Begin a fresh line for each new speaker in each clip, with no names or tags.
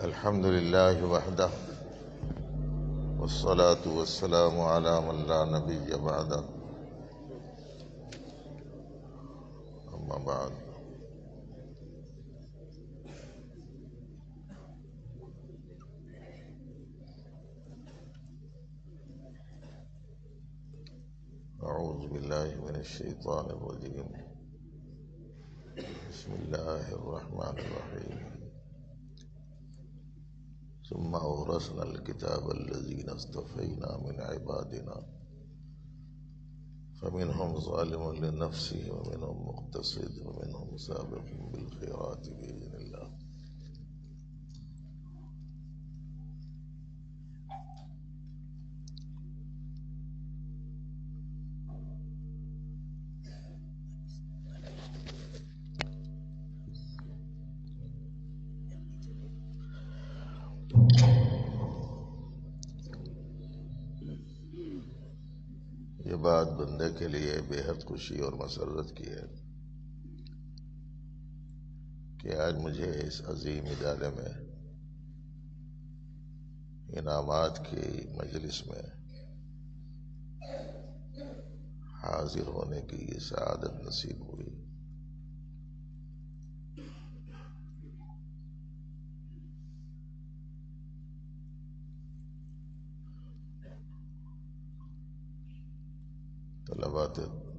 الحمد لله وحده والصلاة والسلام على من لا نبي بعده أما بعد. أعوذ بالله من الشيطان الرجيم. بسم الله الرحمن الرحيم. ثم أورثنا الكتاب الذين اصطفينا من عبادنا فمنهم ظالم لنفسه ومنهم مقتصد ومنهم سابق بالخيرات بإذن الله. یہ بات بندے کے لیے بے حد خوشی اور مسرت کی ہے کہ آج مجھے اس عظیم ادارے میں انعامات کی مجلس میں حاضر ہونے کی یہ سعادت نصیب ہوئی.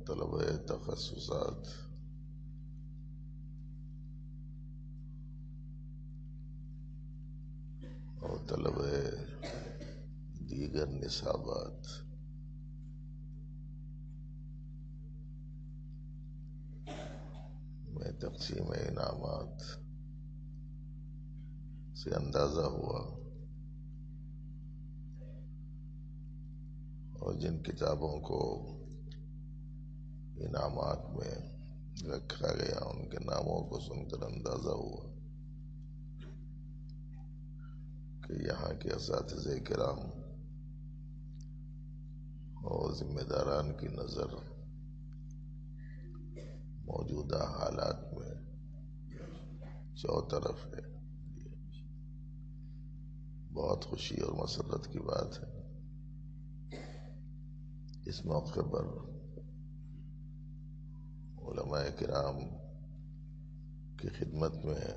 طلبہ تخصصات اور طلبہ دیگر نصابات میں تقسیم انعامات سے اندازہ ہوا اور جن کتابوں کو انعامات میں رکھا گیا ان کے ناموں کو سن کر اندازہ ہوا کہ یہاں کے اساتذہ کرام اور ذمہ داران کی نظر موجودہ حالات میں چوطرف ہے. بہت خوشی اور مسرت کی بات ہے. اس موقع پر علماء کرام کی خدمت میں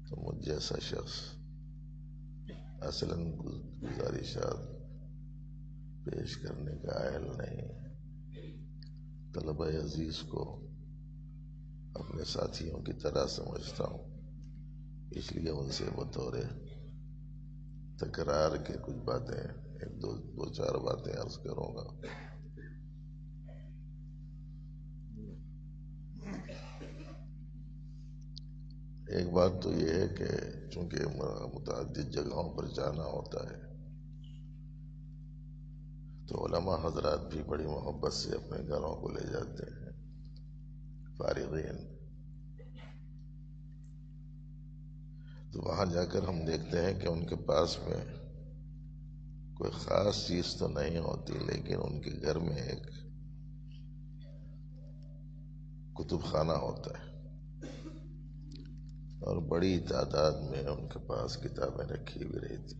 تو مجھ جیسا شخص اصلاً گزارشات پیش کرنے کا اہل نہیں. طلبہ عزیز کو اپنے ساتھیوں کی طرح سمجھتا ہوں، اس لیے ان سے بطور تکرار کے کچھ باتیں دو چار باتیں عرض کروں گا. ایک بات تو یہ ہے کہ چونکہ متعدد جگہوں پر جانا ہوتا ہے تو علماء حضرات بھی بڑی محبت سے اپنے گھروں کو لے جاتے ہیں فارغین. تو وہاں جا کر ہم دیکھتے ہیں کہ ان کے پاس میں کوئی خاص چیز تو نہیں ہوتی، لیکن ان کے گھر میں ایک کتب خانہ ہوتا ہے اور بڑی تعداد میں ان کے پاس کتابیں رکھی ہوئی رہتی.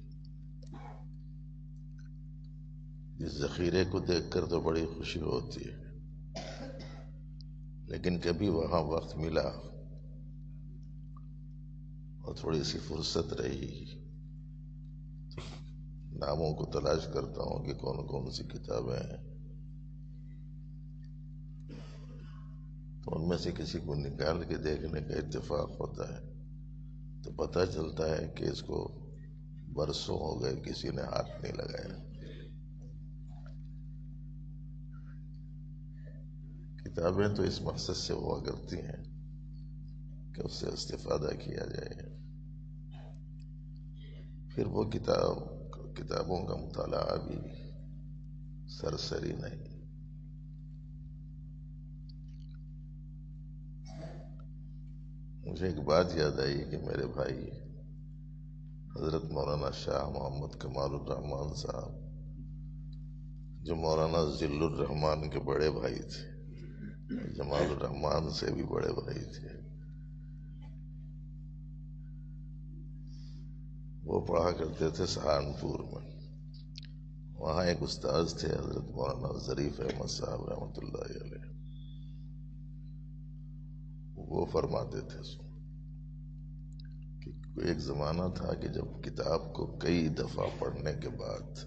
اس ذخیرے کو دیکھ کر تو بڑی خوشی ہوتی ہے، لیکن کبھی وہاں وقت ملا اور تھوڑی سی فرصت رہی تو ناموں کو تلاش کرتا ہوں کہ کون کون سی کتابیں ہیں، تو ان میں سے کسی کو نکال کے دیکھنے کا اتفاق ہوتا ہے تو پتہ چلتا ہے کہ اس کو برسوں ہو گئے کسی نے ہاتھ نہیں لگایا. کتابیں تو اس مقصد سے ہوا کرتی ہیں کہ اس سے استفادہ کیا جائے. پھر وہ کتابوں کا مطالعہ بھی سرسری نہیں. مجھے ایک بات یاد آئی کہ میرے بھائی حضرت مولانا شاہ محمد کمال الرحمن صاحب جو مولانا ذل الرحمن کے بڑے بھائی تھے، جمال الرحمن سے بھی بڑے بھائی تھے، وہ پڑھا کرتے تھے سہارنپور میں. وہاں ایک استاذ تھے حضرت مولانا ظریف احمد صاحب رحمۃ اللہ علیہ. وہ فرماتے تھے کہ ایک زمانہ تھا کہ جب کتاب کو کئی دفعہ پڑھنے کے بعد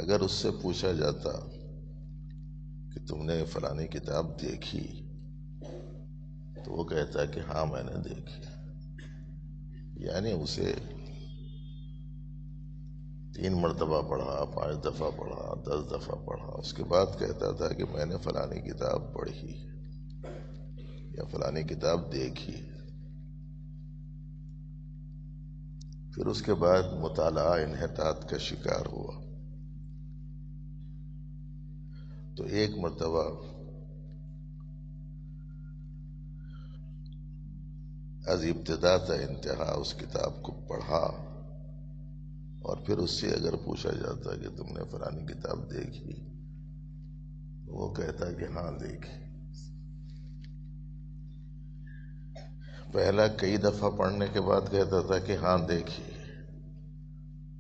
اگر اس سے پوچھا جاتا کہ تم نے فلانی کتاب دیکھی تو وہ کہتا کہ ہاں میں نے دیکھی. یعنی اسے 3 مرتبہ پڑھا، 5 دفعہ پڑھا، 10 دفعہ پڑھا، اس کے بعد کہتا تھا کہ میں نے فلانی کتاب پڑھی یا فلانی کتاب دیکھی. پھر اس کے بعد مطالعہ انحطاط کا شکار ہوا. تو ایک مرتبہ از ابتدا تا انتہا اس کتاب کو پڑھا اور پھر اس سے اگر پوچھا جاتا کہ تم نے فلانی کتاب دیکھی تو وہ کہتا کہ ہاں دیکھی. پہلا کئی دفعہ پڑھنے کے بعد کہتا تھا کہ ہاں دیکھی،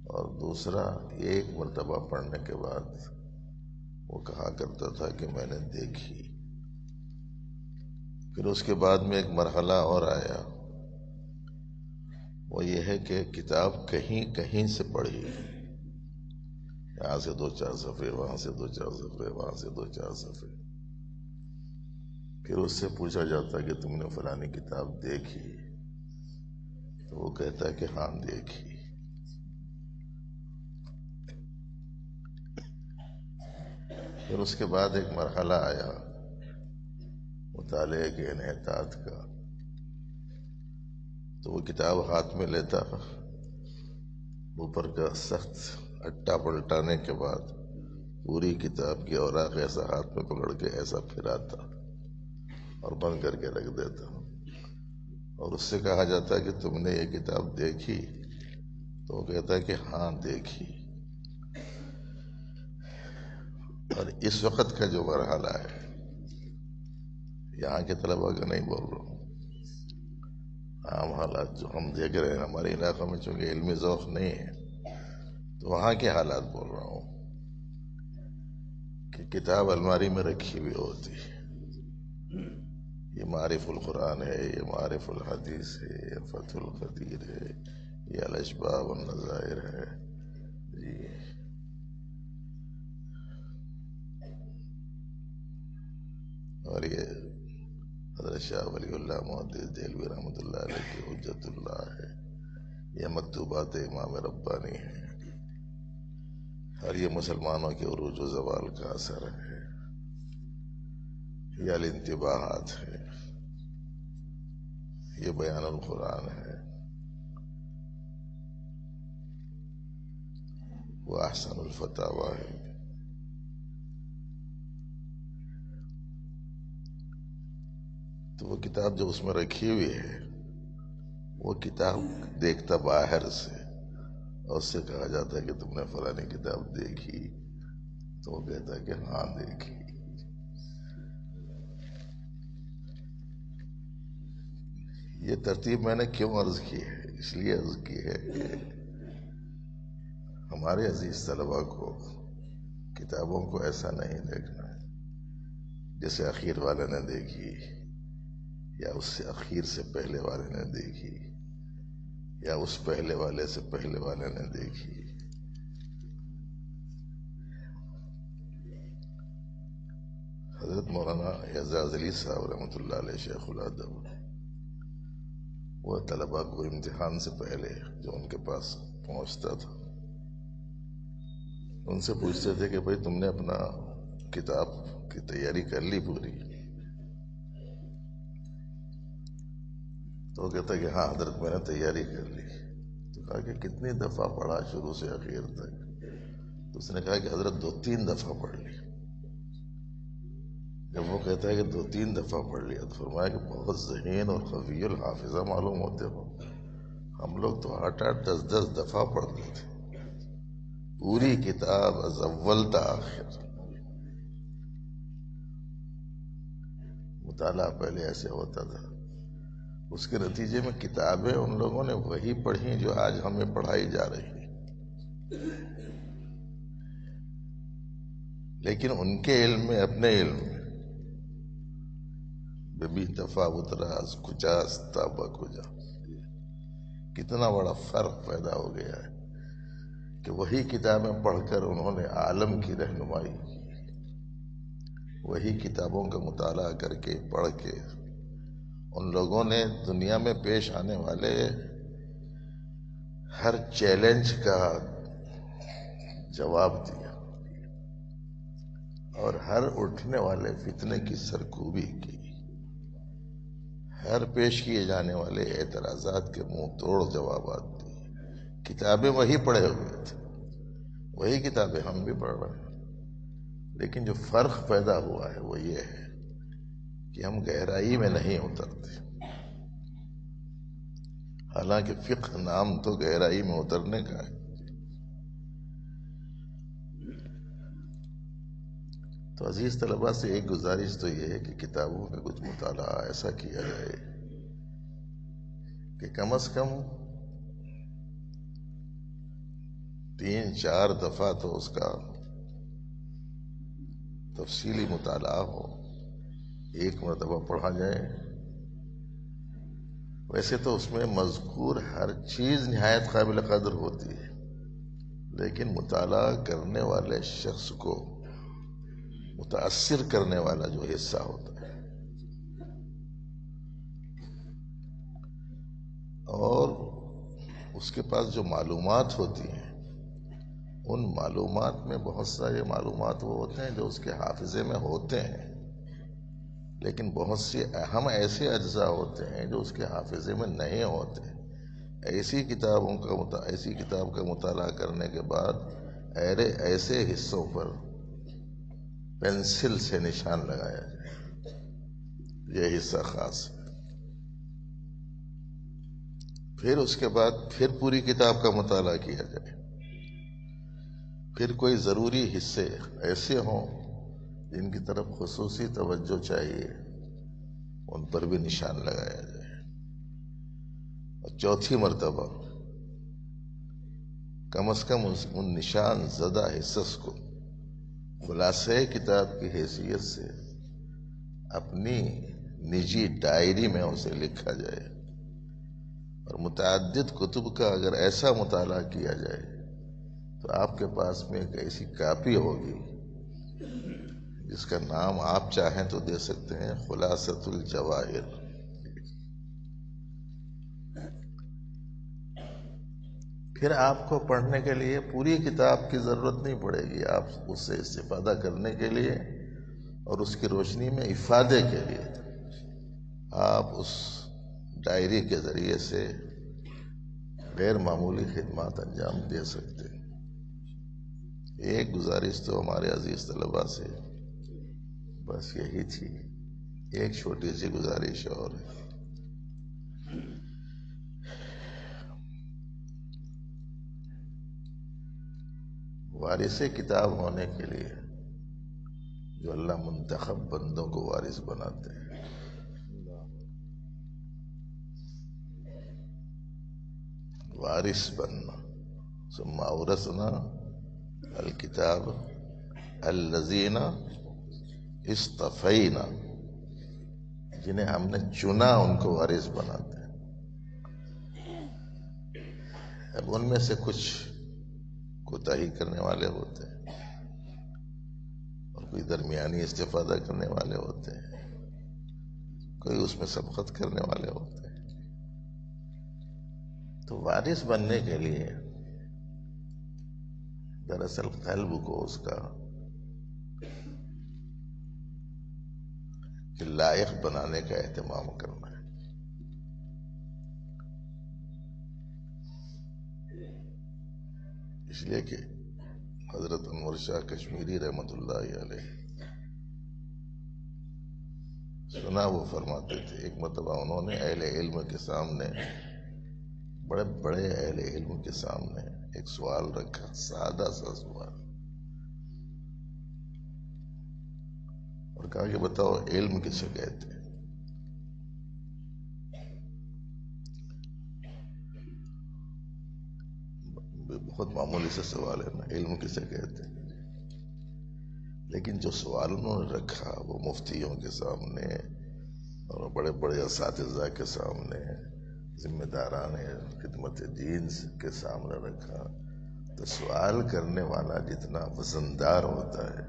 اور دوسرا ایک مرتبہ پڑھنے کے بعد وہ کہا کرتا تھا کہ میں نے دیکھی. پھر اس کے بعد میں ایک مرحلہ اور آیا، وہ یہ ہے کہ کتاب کہیں کہیں سے پڑھی، یہاں سے 2-4 صفحے، وہاں سے 2-4 صفحے، وہاں سے 2-4 صفحے. پھر اس سے پوچھا جاتا کہ تم نے فلانی کتاب دیکھی تو وہ کہتا کہ ہاں دیکھی. پھر اس کے بعد ایک مرحلہ آیا مطالعے کے انحطاط کا. تو وہ کتاب ہاتھ میں لیتا، اوپر کا سخت اٹا پلٹانے کے بعد پوری کتاب کی اوراق ایسا ہاتھ میں پکڑ کے ایسا پھراتا اور بند کر کے رکھ دیتا. اور اس سے کہا جاتا کہ تم نے یہ کتاب دیکھی تو وہ کہتا کہ ہاں دیکھی. اور اس وقت کا جو مرحلہ ہے، یہاں کے طلباء کا نہیں بول رہا ہوں، عام حالات جو ہم دیکھ رہے ہیں ہمارے علاقوں میں، چونکہ علمی ذوق نہیں ہے تو وہاں کے حالات بول رہا ہوں کہ کتاب الماری میں رکھی ہوئی ہوتی ہے. یہ معارف القرآن ہے، یہ معارف الحدیث ہے، یہ فتح القدیر ہے، یہ الاشباح والنظائر ہے جی. اور یہ حضرت شاہ ولی اللہ محدث دہلوی رحمۃ اللہ علیہ کی حجت اللہ ہے. یہ مکتوبات امام ربانی ہیں، اور یہ مسلمانوں کے عروج و زوال کا اثر ہے. یہ الانتباہات ہے، یہ بیان القرآن ہے، وہ احسن الفتاوی ہے. تو وہ کتاب جو اس میں رکھی ہوئی ہے، وہ کتاب دیکھتا باہر سے اور اس سے کہا جاتا ہے کہ تم نے فلانی کتاب دیکھی تو وہ کہتا ہے کہ ہاں دیکھی. یہ ترتیب میں نے کیوں عرض کی ہے؟ اس لیے عرض کی ہے کہ ہمارے عزیز طلباء کو کتابوں کو ایسا نہیں دیکھنا ہے جیسے اخیر والے نے دیکھی، یا اس سے اخیر سے پہلے والے نے دیکھی، یا اس پہلے والے سے پہلے والے نے دیکھی. حضرت مولانا اعزاز علی صاحب رحمۃ اللہ علیہ شیخ الادب، وہ طلباء کو امتحان سے پہلے جو ان کے پاس پہنچتا تھا ان سے پوچھتے تھے کہ بھائی تم نے اپنا کتاب کی تیاری کر لی پوری؟ تو وہ کہتا کہ ہاں حضرت میں نے تیاری کر لی. تو کہا کہ کتنی دفعہ پڑھا شروع سے اخیر تک؟ تو اس نے کہا کہ حضرت 2-3 دفعہ پڑھ لی. جب وہ کہتا ہے کہ 2-3 دفعہ پڑھ لیا تو فرمایا کہ بہت ذہین اور قوی الحافظہ معلوم ہوتے ہو. ہم لوگ تو 8-8 10-10 دفعہ پڑھتے تھے پوری کتاب از اول تا آخر. مطالعہ پہلے ایسے ہوتا تھا، اس کے نتیجے میں کتابیں ان لوگوں نے وہی پڑھی جو آج ہمیں پڑھائی جا رہی ہے، لیکن ان کے علم میں اپنے علم میں ببی تفاوت راز کجاس تابا کجا، کتنا بڑا فرق پیدا ہو گیا ہے کہ وہی کتابیں پڑھ کر انہوں نے عالم کی رہنمائی کی، وہی کتابوں کا مطالعہ کر کے پڑھ کے ان لوگوں نے دنیا میں پیش آنے والے ہر چیلنج کا جواب دیا اور ہر اٹھنے والے فتنے کی سرکوبی کی، ہر پیش کیے جانے والے اعتراضات کے منہ توڑ جوابات دیے۔ کتابیں وہی پڑھے ہوئے تھے، وہی کتابیں ہم بھی پڑھ رہے ہیں، لیکن جو فرق پیدا ہوا ہے وہ یہ ہے کہ ہم گہرائی میں نہیں اترتے، حالانکہ فقہ نام تو گہرائی میں اترنے کا ہے۔ تو عزیز طلباء سے ایک گزارش تو یہ ہے کہ کتابوں کا کچھ مطالعہ ایسا کیا جائے کہ کم از کم 3-4 دفعہ تو اس کا تفصیلی مطالعہ ہو، ایک مرتبہ پڑھا جائے۔ ویسے تو اس میں مذکور ہر چیز نہایت قابل قدر ہوتی ہے، لیکن مطالعہ کرنے والے شخص کو متاثر کرنے والا جو حصہ ہوتا ہے اور اس کے پاس جو معلومات ہوتی ہیں، ان معلومات میں بہت سارے معلومات وہ ہوتے ہیں جو اس کے حافظے میں ہوتے ہیں، لیکن بہت سی اہم ایسے اجزاء ہوتے ہیں جو اس کے حافظے میں نہیں ہوتے۔ ایسی کتاب کا مطالعہ کرنے کے بعد ایسے حصوں پر پینسل سے نشان لگایا جائے، یہ حصہ خاص ہے۔ پھر اس کے بعد پھر پوری کتاب کا مطالعہ کیا جائے، پھر کوئی ضروری حصے ایسے ہوں جن کی طرف خصوصی توجہ چاہیے، ان پر بھی نشان لگایا جائے، اور چوتھی مرتبہ کم از کم ان نشان زدہ حصص کو خلاصہ کتاب کی حیثیت سے اپنی نجی ڈائری میں اسے لکھا جائے، اور متعدد کتب کا اگر ایسا مطالعہ کیا جائے تو آپ کے پاس میں ایک ایسی کاپی ہوگی جس کا نام آپ چاہیں تو دے سکتے ہیں خلاصۃ الجواہر۔ پھر آپ کو پڑھنے کے لیے پوری کتاب کی ضرورت نہیں پڑے گی، آپ اس سے استفادہ کرنے کے لیے اور اس کی روشنی میں افادے کے لیے آپ اس ڈائری کے ذریعے سے غیر معمولی خدمات انجام دے سکتے ہیں۔ ایک گزارش تو ہمارے عزیز طلباء سے بس یہی تھی، ایک چھوٹی سی گزارش اور ہے۔ وارث کتاب ہونے کے لیے جو اللہ منتخب بندوں کو وارث بناتے ہیں، وارث بننا، ثم اورثنا الکتاب الذین اصطفینا، جنہیں ہم نے چنا ان کو وارث بناتے ہیں۔ اب ان میں سے کچھ کوتاہی کرنے والے ہوتے ہیں اور کوئی درمیانی استفادہ کرنے والے ہوتے ہیں، کوئی اس میں سبقت کرنے والے ہوتے ہیں۔ تو وارث بننے کے لیے دراصل قلب کو اس کا لائق بنانے کا اہتمام کرنا ہے۔ اس لیے کہ حضرت انور شاہ کشمیری رحمۃ اللہ علیہ سنا وہ فرماتے تھے، ایک مرتبہ انہوں نے اہل علم کے سامنے، بڑے بڑے اہل علم کے سامنے ایک سوال رکھا، سادہ سا سوال، اور کہا کہ بتاؤ علم کسے کہتے ہیں؟ بہت معمولی سے سوال ہے نا، علم کسے کہتے ہیں؟ لیکن جو سوال انہوں نے رکھا وہ مفتیوں کے سامنے اور بڑے بڑے اساتذہ کے سامنے، ذمہ داران خدمت دین کے سامنے رکھا، تو سوال کرنے والا جتنا وزندار ہوتا ہے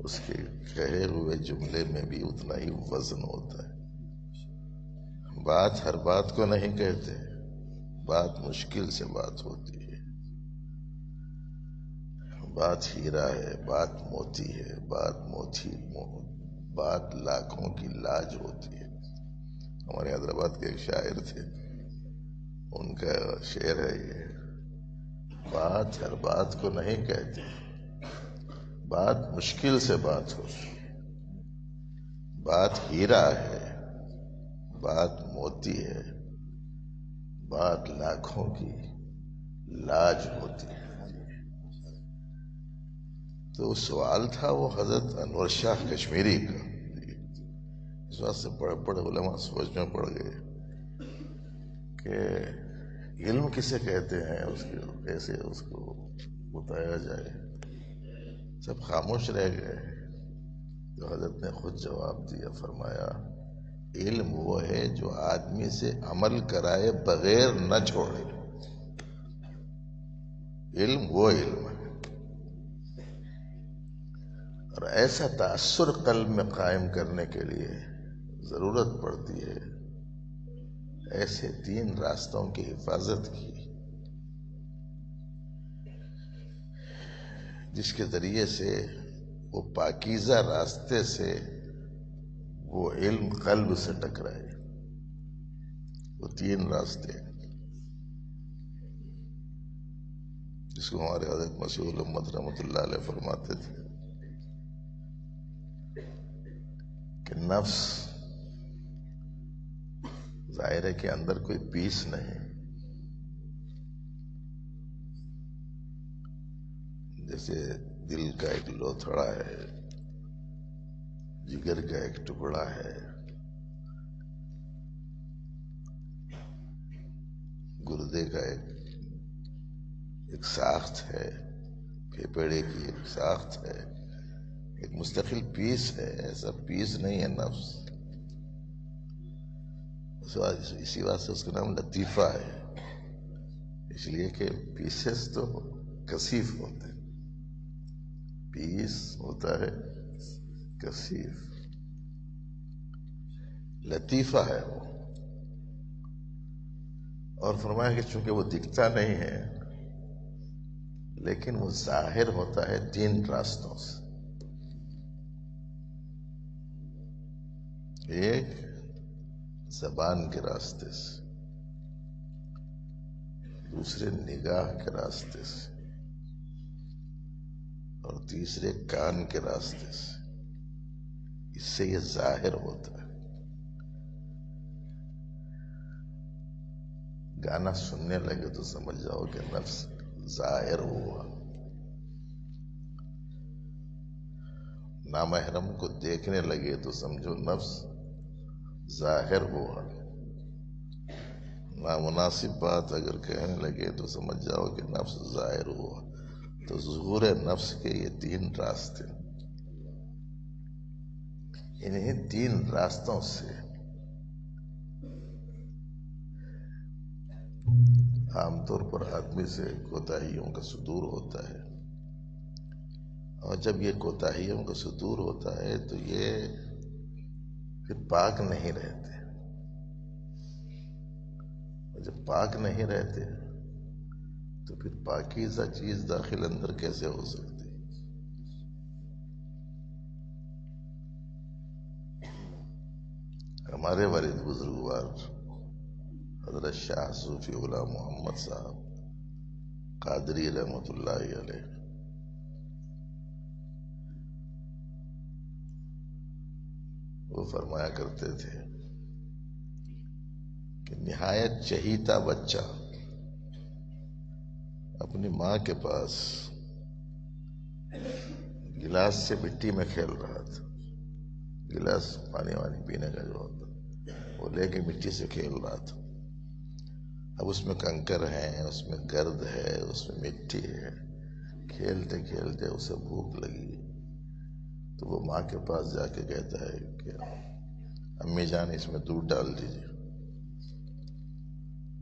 اس کے کہے ہوئے جملے میں بھی اتنا ہی وزن ہوتا ہے۔ بات ہر بات کو نہیں کہتے، بات مشکل سے بات ہوتی ہے، بات ہیرا ہے، بات موتی ہے، بات لاکھوں کی لاج ہوتی ہے۔ ہمارے حیدرآباد کے ایک شاعر تھے، ان کا شعر ہے یہ، بات ہر بات کو نہیں کہتے، بات مشکل سے بات ہوتی، بات ہیرا ہے، بات موتی ہے، بات لاکھوں کی لاج ہوتی ہے۔ تو سوال تھا وہ حضرت انور شاہ کشمیری کا، اس وقت سے بڑے بڑے علماء سوچ میں پڑ گئے کہ علم کسے کہتے ہیں، اس کو کیسے اس کو بتایا جائے۔ سب خاموش رہ گئے، تو حضرت نے خود جواب دیا، فرمایا علم وہ ہے جو آدمی سے عمل کرائے بغیر نہ چھوڑے، علم وہ علم ہے۔ اور ایسا تأثر قلب میں قائم کرنے کے لیے ضرورت پڑتی ہے ایسے تین راستوں کی حفاظت کی جس کے ذریعے سے وہ پاکیزہ راستے سے وہ علم قلب سے ٹکرائے۔ وہ تین راستے جس کو ہمارے حضرت مسیح الامت رحمۃ اللہ علیہ فرماتے تھے کہ نفس ظاہر ہے کہ اندر کوئی پیس نہیں، جیسے دل کا ایک لوتھڑا ہے، جگر کا ایک ٹکڑا ہے، گردے کا ایک ساخت ہے، پھیپھڑے کی ایک ساخت ہے، ایک مستقل پیس ہے، ایسا پیس نہیں ہے نفس۔ اسی واسطے اس کا نام لطیفہ ہے، اس لیے کہ پیسز تو کثیف ہوتے ہیں، پیس ہوتا ہے کثیف، لطیفہ ہے وہ۔ اور فرمایا کہ چونکہ وہ دکھتا نہیں ہے لیکن وہ ظاہر ہوتا ہے تین راستوں سے۔ ایک زبان کے راستے سے، دوسرے نگاہ کے راستے سے، اور تیسرے کان کے راستے سے۔ اس سے یہ ظاہر ہوتا ہے۔ گانا سننے لگے تو سمجھ جاؤ کہ نفس ظاہر ہوا، نامحرم کو دیکھنے لگے تو سمجھو نفس ظاہر ہوا، نامناسب بات اگر کہنے لگے تو سمجھ جاؤ کہ نفس ظاہر ہوا۔ تو ظہور نفس کے یہ تین راستے، انہیں تین راستوں سے عام طور پر آدمی سے کوتاہیوں کا صدور ہوتا ہے، اور جب یہ کوتاہیوں کا صدور ہوتا ہے تو یہ پھر پاک نہیں رہتے، اور جب پاک نہیں رہتے تو پھر پاکیزہ چیز داخل اندر کیسے ہو سکتی؟ ہمارے والد بزرگوار حضرت شاہ صوفی غلام محمد صاحب قادری رحمۃ اللہ علیہ وہ فرمایا کرتے تھے کہ نہایت چہیتا بچہ اپنی ماں کے پاس گلاس سے مٹی میں کھیل رہا تھا، گلاس پانی وانی پینے کا جو ہوتا وہ لے کے مٹی سے کھیل رہا تھا۔ اب اس میں کنکر ہیں، اس میں گرد ہے، اس میں مٹی ہے. کھیلتے کھیلتے اسے بھوک لگی تو وہ ماں کے پاس جا کے کہتا ہے کہ امی جان اس میں دودھ ڈال دیجیے.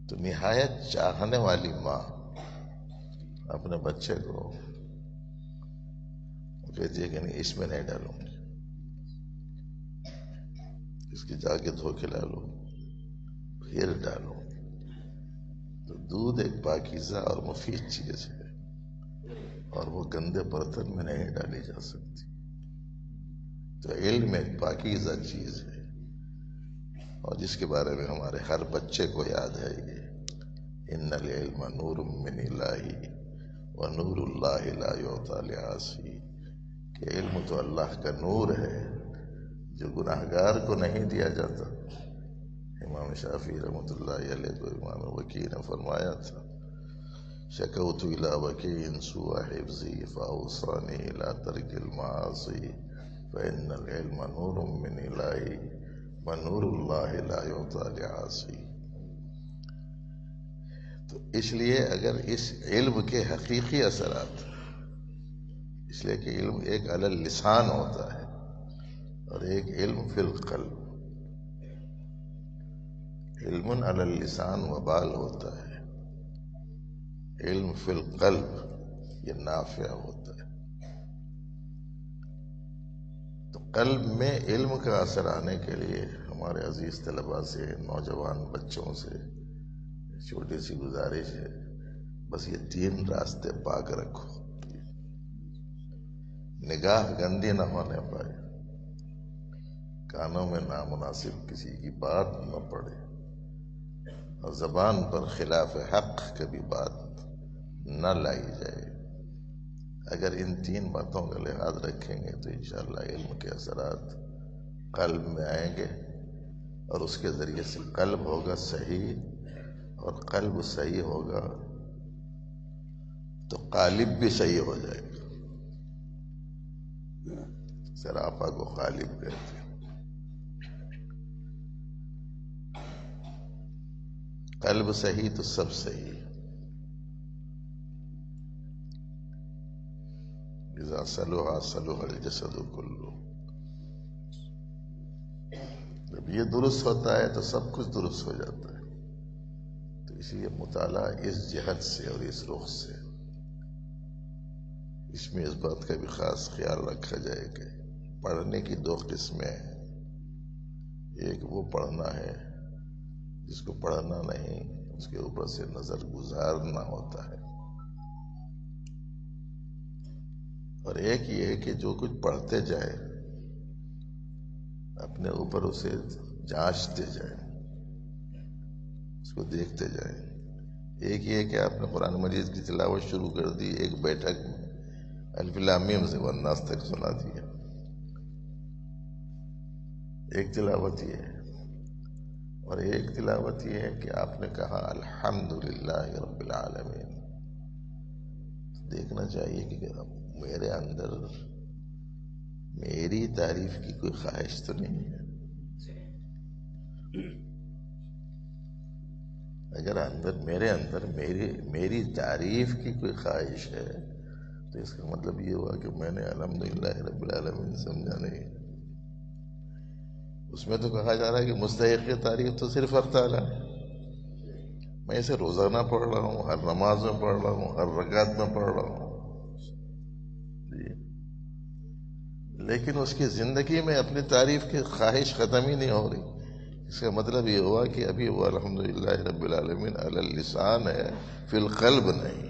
تو نہایت چاہنے والی ماں اپنے بچے کو کہتی ہے کہ نہیں اس میں نہیں ڈالوں گی، اس کی جا کے دھو کے ڈالو پھر ڈالو. تو دودھ ایک پاکیزہ اور مفید چیز ہے اور وہ گندے برتن میں نہیں ڈالی جا سکتی. تو علم ایک پاکیزہ چیز ہے اور جس کے بارے میں ہمارے ہر بچے کو یاد ہے یہ ان العلم نور من الہ ونور اللہ لا یعطی لعاصی، کہ علم تو اللہ کا نور ہے جو گناہگار کو نہیں دیا جاتا. امام شافعی رحمۃ اللہ علیہ کو امام وکیع نے فرمایا تھا شکوت الی وکیع سوء حفظی فاوصانی الی ترک المعاصی فإن العلم نور من الہ ونور اللہ لا یعطی لعاصی. تو اس لیے اگر اس علم کے حقیقی اثرات، اس لیے کہ علم ایک علی اللسان ہوتا ہے اور ایک علم فی القلب. علم علی اللسان وبال ہوتا ہے، علم فی القلب یہ نافع ہوتا ہے. تو قلب میں علم کا اثر آنے کے لیے ہمارے عزیز طلباء سے، نوجوان بچوں سے چھوٹی سی گزارش ہے، بس یہ 3 راستے پاک رکھو. نگاہ گندی نہ ہونے پائے، کانوں میں نامناسب کسی کی بات نہ پڑے اور زبان پر خلاف حق کبھی بات نہ لائی جائے. اگر ان 3 باتوں کا لحاظ رکھیں گے تو انشاءاللہ علم کے اثرات قلب میں آئیں گے اور اس کے ذریعے سے قلب ہوگا صحیح، اور قلب صحیح ہوگا تو قالب بھی صحیح ہو جائے گا. سراپا کو قالب کہتے ہیں. قلب صحیح تو سب صحیح. اذا صلح صلح الجسد کلہ، جب یہ درست ہوتا ہے تو سب کچھ درست ہو جاتا ہے. تو اس لیے مطالعہ اس جہت سے اور اس رخ سے، اس میں اس بات کا بھی خاص خیال رکھا جائے کہ پڑھنے کی 2 قسمیں ہیں. ایک وہ پڑھنا ہے جس کو پڑھنا نہیں، اس کے اوپر سے نظر گزارنا ہوتا ہے، اور ایک یہ ہے کہ جو کچھ پڑھتے جائے اپنے اوپر اسے جانچتے جائیں، اس کو دیکھتے جائیں. ایک یہ کہ آپ نے قرآن مجید کی تلاوت شروع کر دی، ایک بیٹھک میں الف لام میم سے والناس تک سنا دیا، ایک تلاوت یہ ہے. اور ایک تلاوت یہ ہے کہ آپ نے کہا الحمدللہ رب العالمین. دیکھنا چاہیے کہ میرے اندر میری تعریف کی کوئی خواہش تو نہیں ہے. اگر میرے اندر میری تعریف کی کوئی خواہش ہے تو اس کا مطلب یہ ہوا کہ میں نے الحمدللہ رب العالمین سمجھا نہیں. اس میں تو کہا جا رہا ہے کہ مستحق تعریف تو صرف اللہ تعالیٰ ہے. میں اسے روزانہ پڑھ رہا ہوں، ہر نماز میں پڑھ رہا ہوں، ہر رکعت میں پڑھ رہا ہوں جی، لیکن اس کی زندگی میں اپنی تعریف کی خواہش ختم ہی نہیں ہو رہی. اس کا مطلب یہ ہوا کہ ابھی وہ الحمدللہ رب العالمین علی اللسان ہے، فی القلب نہیں.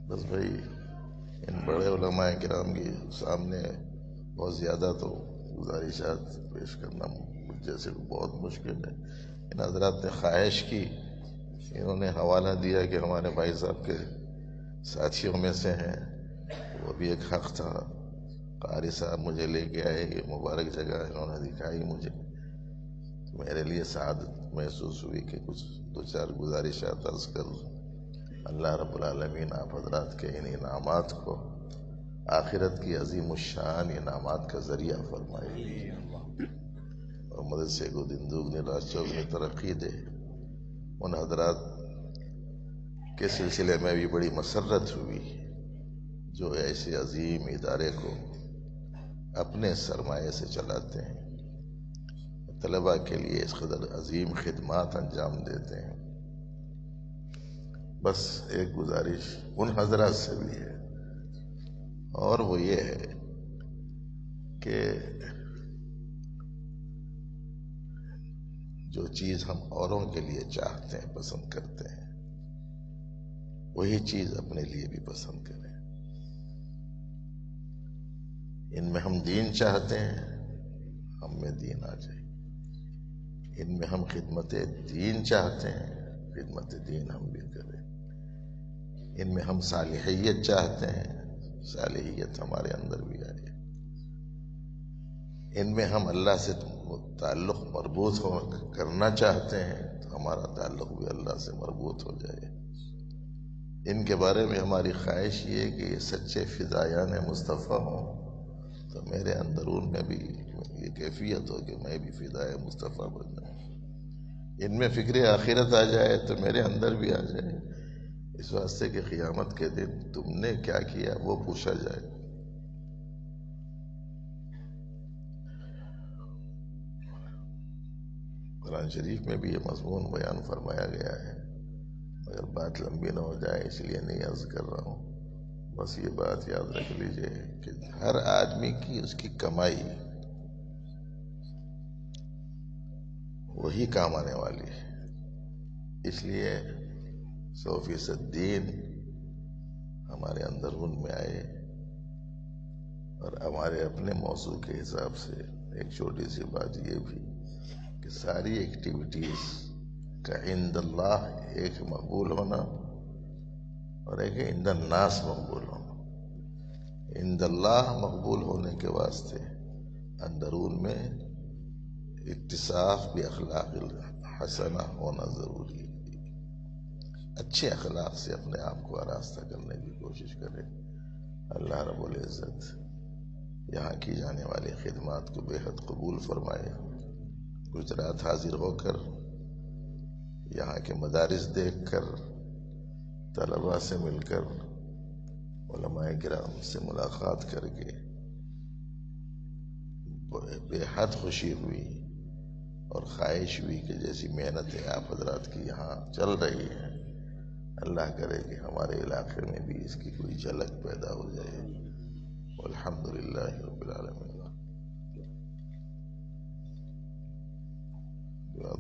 بس بھائی ان بڑے علماء کرام کے سامنے بہت زیادہ تو گزارشات پیش کرنا جیسے بہت مشکل ہے. ان حضرات نے خواہش کی، انہوں نے حوالہ دیا کہ ہمارے بھائی صاحب کے ساتھیوں میں سے ہیں، وہ بھی ایک حق تھا. قاری صاحب مجھے لے کے آئے، یہ مبارک جگہ انہوں نے دکھائی مجھے. میرے لیے سعادت محسوس ہوئی کہ کچھ 2-4 گزارشات عرض کر دوں. اللہ رب العالمین آپ حضرات کے ان انعامات کو آخرت کی عظیم الشان انعامات کا ذریعہ فرمائے اور مدد ویسے کو دن دوگنی رات چوگنی ترقی دے. ان حضرات کے سلسلے میں بھی بڑی مسرت ہوئی جو ایسے عظیم ادارے کو اپنے سرمایے سے چلاتے ہیں، طلباء کے لیے اس قدر عظیم خدمات انجام دیتے ہیں. بس ایک گزارش ان حضرات سے بھی ہے، اور وہ یہ ہے کہ جو چیز ہم اوروں کے لیے چاہتے ہیں، پسند کرتے ہیں، وہی چیز اپنے لیے بھی پسند کریں. ان میں ہم دین چاہتے ہیں، ہم میں دین آ جائے. ان میں ہم خدمت دین چاہتے ہیں، خدمت دین ہم بھی کریں. ان میں ہم صالحیت چاہتے ہیں، صالحیت ہمارے اندر بھی آئے. ان میں ہم اللہ سے تعلق مربوط کرنا چاہتے ہیں تو ہمارا تعلق بھی اللہ سے مربوط ہو جائے. ان کے بارے میں ہماری خواہش یہ ہے کہ یہ سچے فدایان مصطفیٰ ہوں تو میرے اندرون میں بھی یہ کیفیت ہو کہ میں بھی فدائے مصطفیٰ بن جاؤں. ان میں فکر آخرت آ جائے تو میرے اندر بھی آ جائے، اس واسطے کہ قیامت کے دن تم نے کیا کیا وہ پوچھا جائے. قرآن شریف میں بھی یہ مضمون بیان فرمایا گیا ہے، مگر بات لمبی نہ ہو جائے اس لیے نہیں عرض کر رہا ہوں. بس یہ بات یاد رکھ لیجئے کہ ہر آدمی کی اس کی کمائی وہی کام آنے والی ہے. اس لیے 100% دین ہمارے اندرون میں آئے. اور ہمارے اپنے موضوع کے حساب سے ایک چھوٹی سی بات یہ بھی کہ ساری ایکٹیویٹیز کا عند اللہ ایک مقبول ہونا اور ایک عند الناس مقبول ہونا. عند اللہ مقبول ہونے کے واسطے اندرون میں اتصاف باخلاق حسنہ ہونا ضروری ہے. اچھے اخلاق سے اپنے آپ کو آراستہ کرنے کی کوشش کرے. اللہ رب العزت یہاں کی جانے والی خدمات کو بے حد قبول فرمائے. گجرات حاضر ہو کر یہاں کے مدارس دیکھ کر، طلباء سے مل کر، علماء کرام سے ملاقات کر کے بے حد خوشی ہوئی اور خواہش ہوئی کہ جیسی محنتیں آپ حضرات کی یہاں چل رہی ہیں، اللہ کرے کہ ہمارے علاقے میں بھی اس کی کوئی جھلک پیدا ہو جائے. والحمدللہ رب العالمین.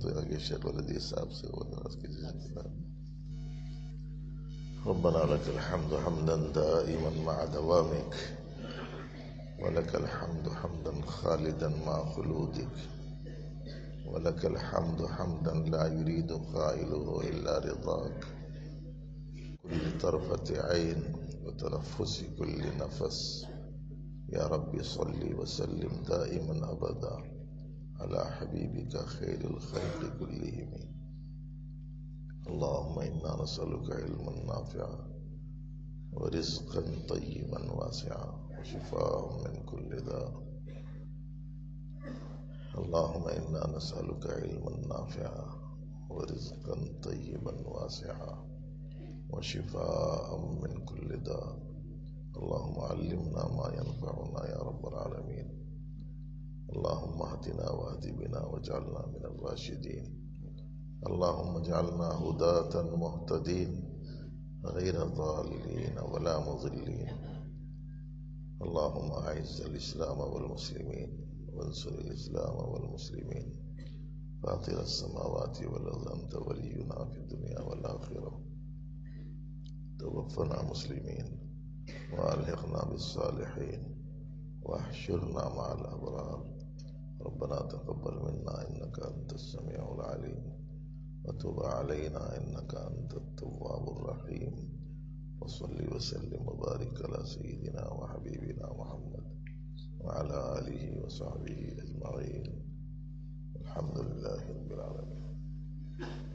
تو آگے شیخ الحدیث صاحب سے ربنا لك الحمد حمدا دائما مع دوامك، ولك الحمد حمدا خالدا مع خلودك، ولك الحمد حمدا لا يريد قائله إلا رضاك. كل طرفة عين وتنفس كل نفس، يا رب صل وسلم دائما أبدا على حبيبك خير الخلق كلهم. اللهم إنا نسألك علما نافعا ورزقا طيبا واسعا وشفاء من كل داء. اللهم إنا نسألك علما نافعا ورزقا طيبا واسعا وشفاء من كل داء. اللهم علمنا ما ينفعنا يا رب العالمين. اللهم اهدنا واهد بنا واجعلنا من الراشدين. اللهم اجعلنا هداة مهتدين غير ضالين ولا مضلين. اللهم أعز الإسلام والمسلمين وانصر الإسلام والمسلمين. فاطر السماوات والأرض أنت ولينا في الدنيا والآخرة. توفنا مسلمين وألحقنا بالصالحين واحشرنا مع الأبرار. ربنا تقبل منا إنك أنت السميع العليم وتب علينا إنك أنت التواب الرحيم. وصل وسلم وبارك على سيدنا وحبيبنا محمد وعلى آله وصحبه أجمعين. الحمد لله رب العالمين.